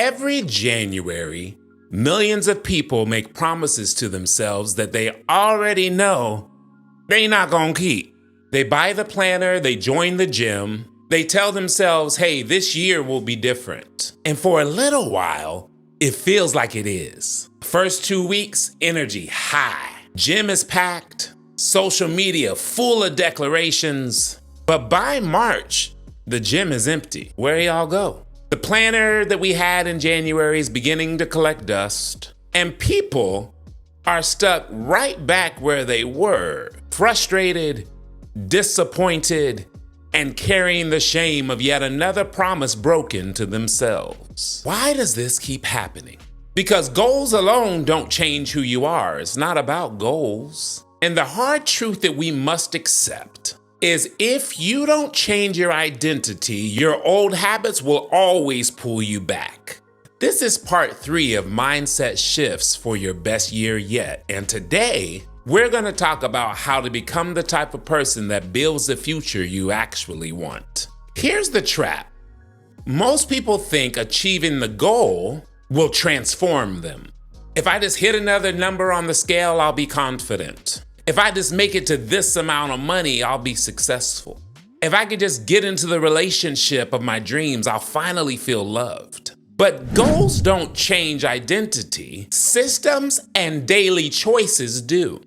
Every January, millions of people make promises to themselves that they already know they not gonna keep. They buy the planner, they join the gym, they tell themselves, hey, this year will be different. And for a little while, it feels like it is. First 2 weeks, energy high. Gym is packed, social media full of declarations. But by March, the gym is empty. Where y'all go? The planner that we had in January is beginning to collect dust, and people are stuck right back where they were, frustrated, disappointed, and carrying the shame of yet another promise broken to themselves. Why does this keep happening? Because goals alone don't change who you are. It's not about goals. And the hard truth that we must accept is if you don't change your identity, your old habits will always pull you back. This is part 3 of Mindset Shifts for your best year yet. And today, we're going to talk about how to become the type of person that builds the future you actually want. Here's the trap. Most people think achieving the goal will transform them. If I just hit another number on the scale, I'll be confident. If I just make it to this amount of money, I'll be successful. If I could just get into the relationship of my dreams, I'll finally feel loved. But goals don't change identity. Systems and daily choices do.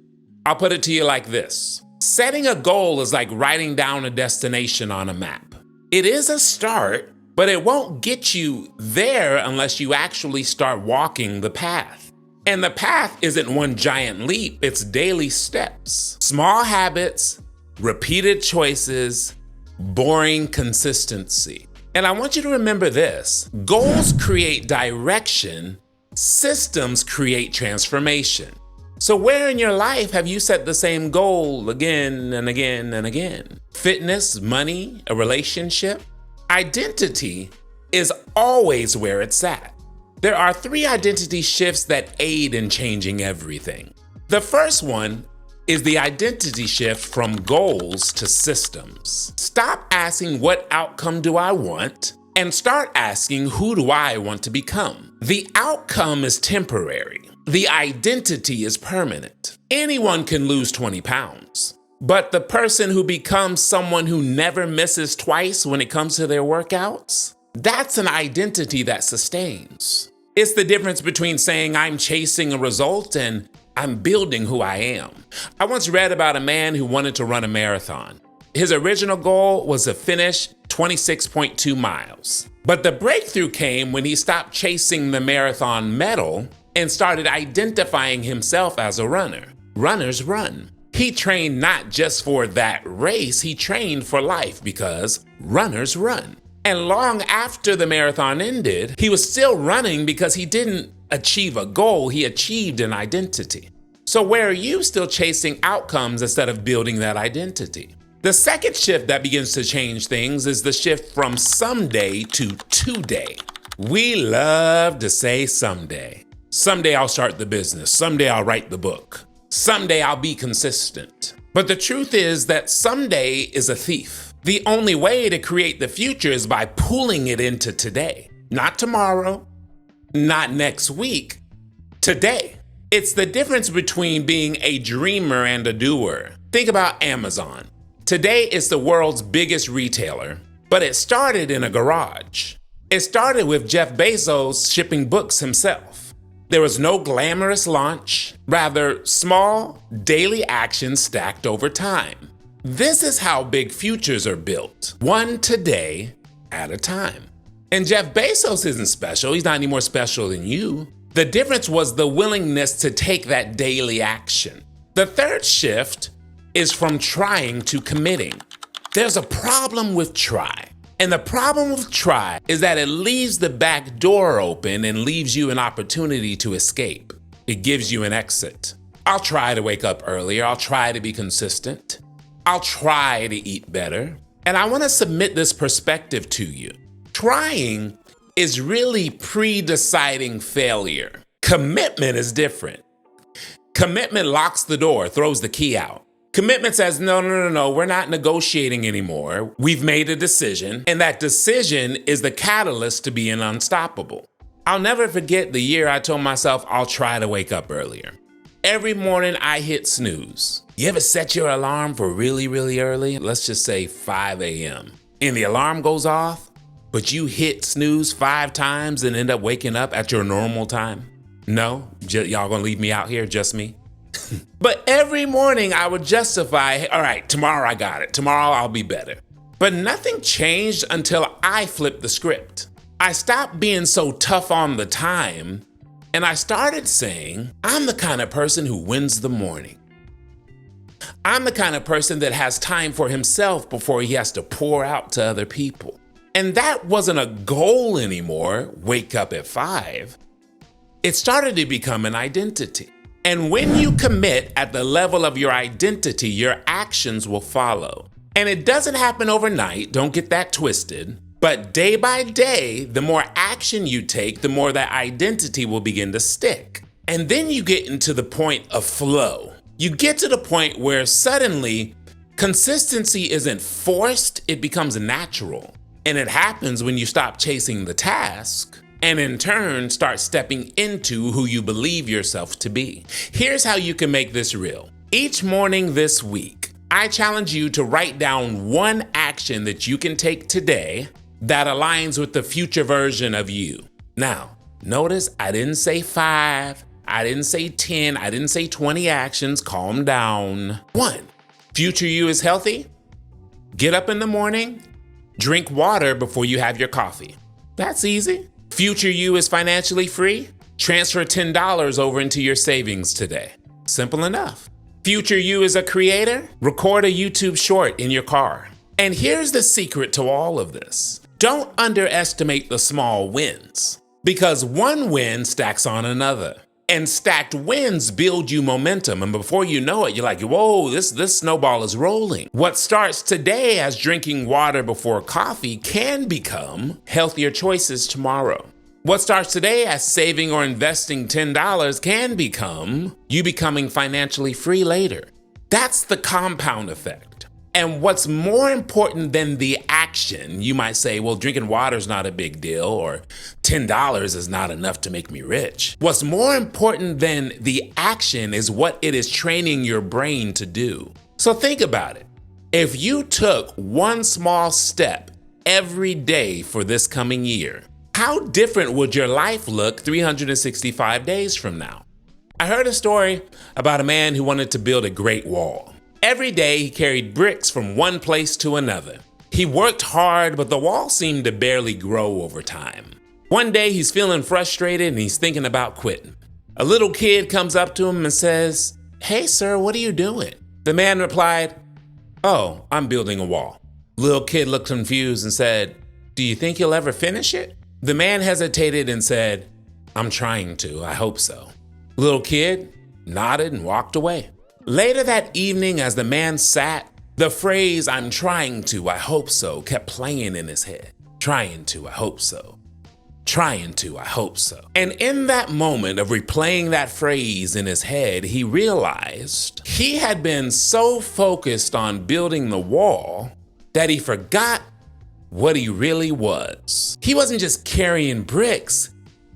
I'll put it to you like this. Setting a goal is like writing down a destination on a map. It is a start, but it won't get you there unless you actually start walking the path. And the path isn't one giant leap, it's daily steps. Small habits, repeated choices, boring consistency. And I want you to remember this. Goals create direction, systems create transformation. So where in your life have you set the same goal again and again and again? Fitness, money, a relationship? Identity is always where it's at. There are 3 identity shifts that aid in changing everything. The first one is the identity shift from goals to systems. Stop asking what outcome do I want and start asking who do I want to become. The outcome is temporary. The identity is permanent. Anyone can lose 20 pounds, but the person who becomes someone who never misses twice when it comes to their workouts, that's an identity that sustains. It's the difference between saying I'm chasing a result and I'm building who I am. I once read about a man who wanted to run a marathon. His original goal was to finish 26.2 miles. But the breakthrough came when he stopped chasing the marathon medal and started identifying himself as a runner. Runners run. He trained not just for that race, he trained for life because runners run. And long after the marathon ended, he was still running because he didn't achieve a goal, he achieved an identity. So where are you still chasing outcomes instead of building that identity? The second shift that begins to change things is the shift from someday to today. We love to say someday. Someday I'll start the business. Someday I'll write the book. Someday I'll be consistent. But the truth is that someday is a thief. The only way to create the future is by pulling it into today. Not tomorrow, not next week, today. It's the difference between being a dreamer and a doer. Think about Amazon. Today it's the world's biggest retailer, but it started in a garage. It started with Jeff Bezos shipping books himself. There was no glamorous launch, rather small, daily actions stacked over time. This is how big futures are built, one today at a time. And Jeff Bezos isn't special. He's not any more special than you. The difference was the willingness to take that daily action. The third shift is from trying to committing. There's a problem with try. And the problem with try is that it leaves the back door open and leaves you an opportunity to escape. It gives you an exit. I'll try to wake up earlier. I'll try to be consistent. I'll try to eat better. And I want to submit this perspective to you. Trying is really pre-deciding failure. Commitment is different. Commitment locks the door, throws the key out. Commitment says, no, we're not negotiating anymore. We've made a decision, and that decision is the catalyst to being unstoppable. I'll never forget the year I told myself I'll try to wake up earlier. Every morning I hit snooze. You ever set your alarm for really, really early? Let's just say 5 a.m. And the alarm goes off, but you hit snooze 5 times and end up waking up at your normal time? No? Y'all gonna leave me out here, just me? But every morning I would justify, hey, all right, tomorrow I got it. Tomorrow I'll be better. But nothing changed until I flipped the script. I stopped being so tough on the time, and I started saying, I'm the kind of person who wins the morning. I'm the kind of person that has time for himself before he has to pour out to other people. And that wasn't a goal anymore, wake up at 5. It started to become an identity. And when you commit at the level of your identity, your actions will follow. And it doesn't happen overnight, don't get that twisted. But day by day, the more action you take, the more that identity will begin to stick. And then you get into the point of flow. You get to the point where suddenly consistency isn't forced, it becomes natural. And it happens when you stop chasing the task and in turn start stepping into who you believe yourself to be. Here's how you can make this real. Each morning this week, I challenge you to write down one action that you can take today that aligns with the future version of you. Now, notice I didn't say 5, I didn't say 10, I didn't say 20 actions, calm down. 1, future you is healthy. Get up in the morning, drink water before you have your coffee. That's easy. Future you is financially free. Transfer $10 over into your savings today. Simple enough. Future you is a creator. Record a YouTube short in your car. And here's the secret to all of this. Don't underestimate the small wins, because one win stacks on another. And stacked wins build you momentum. And before you know it, you're like, whoa, this snowball is rolling. What starts today as drinking water before coffee can become healthier choices tomorrow. What starts today as saving or investing $10 can become you becoming financially free later. That's the compound effect. And what's more important than the action, you might say, well, drinking water is not a big deal, or $10 is not enough to make me rich. What's more important than the action is what it is training your brain to do. So think about it. If you took one small step every day for this coming year, how different would your life look 365 days from now? I heard a story about a man who wanted to build a great wall. Every day he carried bricks from one place to another. He worked hard, but the wall seemed to barely grow over time. One day he's feeling frustrated and he's thinking about quitting. A little kid comes up to him and says, "Hey sir, what are you doing?" The man replied, "Oh, I'm building a wall." Little kid looked confused and said, "Do you think you'll ever finish it?" The man hesitated and said, "I'm trying to, I hope so." Little kid nodded and walked away. Later that evening, as the man sat, the phrase, "I'm trying to, I hope so," kept playing in his head. Trying to, I hope so. Trying to, I hope so. And in that moment of replaying that phrase in his head, he realized he had been so focused on building the wall that he forgot what he really was. He wasn't just carrying bricks,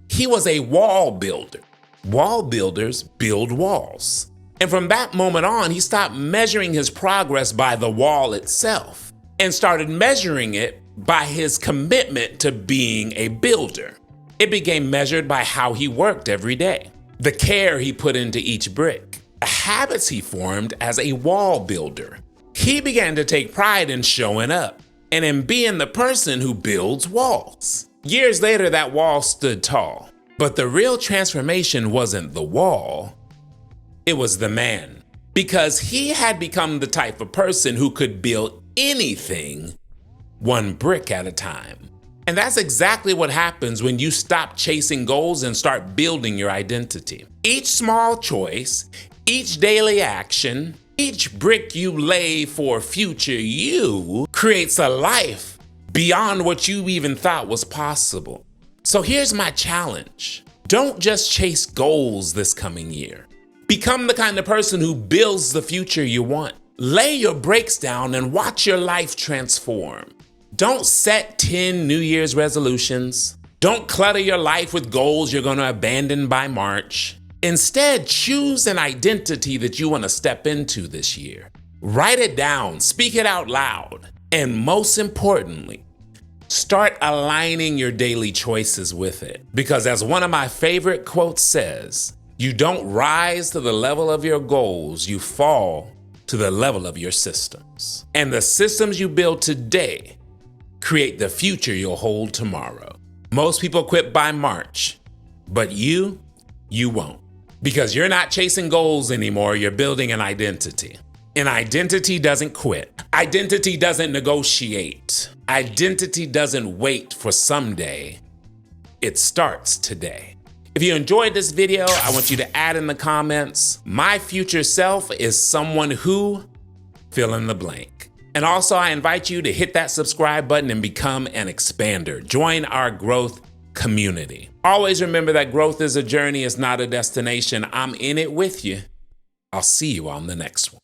he was a wall builder. Wall builders build walls. And from that moment on, he stopped measuring his progress by the wall itself and started measuring it by his commitment to being a builder. It became measured by how he worked every day, the care he put into each brick, the habits he formed as a wall builder. He began to take pride in showing up and in being the person who builds walls. Years later, that wall stood tall, but the real transformation wasn't the wall. It was the man, because he had become the type of person who could build anything one brick at a time. And that's exactly what happens when you stop chasing goals and start building your identity. Each small choice, each daily action, each brick you lay for future you creates a life beyond what you even thought was possible. So here's my challenge. Don't just chase goals this coming year. Become the kind of person who builds the future you want. Lay your brakes down and watch your life transform. Don't set 10 New Year's resolutions. Don't clutter your life with goals you're going to abandon by March. Instead, choose an identity that you want to step into this year. Write it down, speak it out loud, and most importantly, start aligning your daily choices with it. Because as one of my favorite quotes says, you don't rise to the level of your goals, you fall to the level of your systems. And the systems you build today create the future you'll hold tomorrow. Most people quit by March, but you won't. Because you're not chasing goals anymore, you're building an identity. An identity doesn't quit. Identity doesn't negotiate. Identity doesn't wait for someday. It starts today. If you enjoyed this video, I want you to add in the comments, my future self is someone who, fill in the blank. And also I invite you to hit that subscribe button and become an expander. Join our growth community. Always remember that growth is a journey, it's not a destination. I'm in it with you. I'll see you on the next one.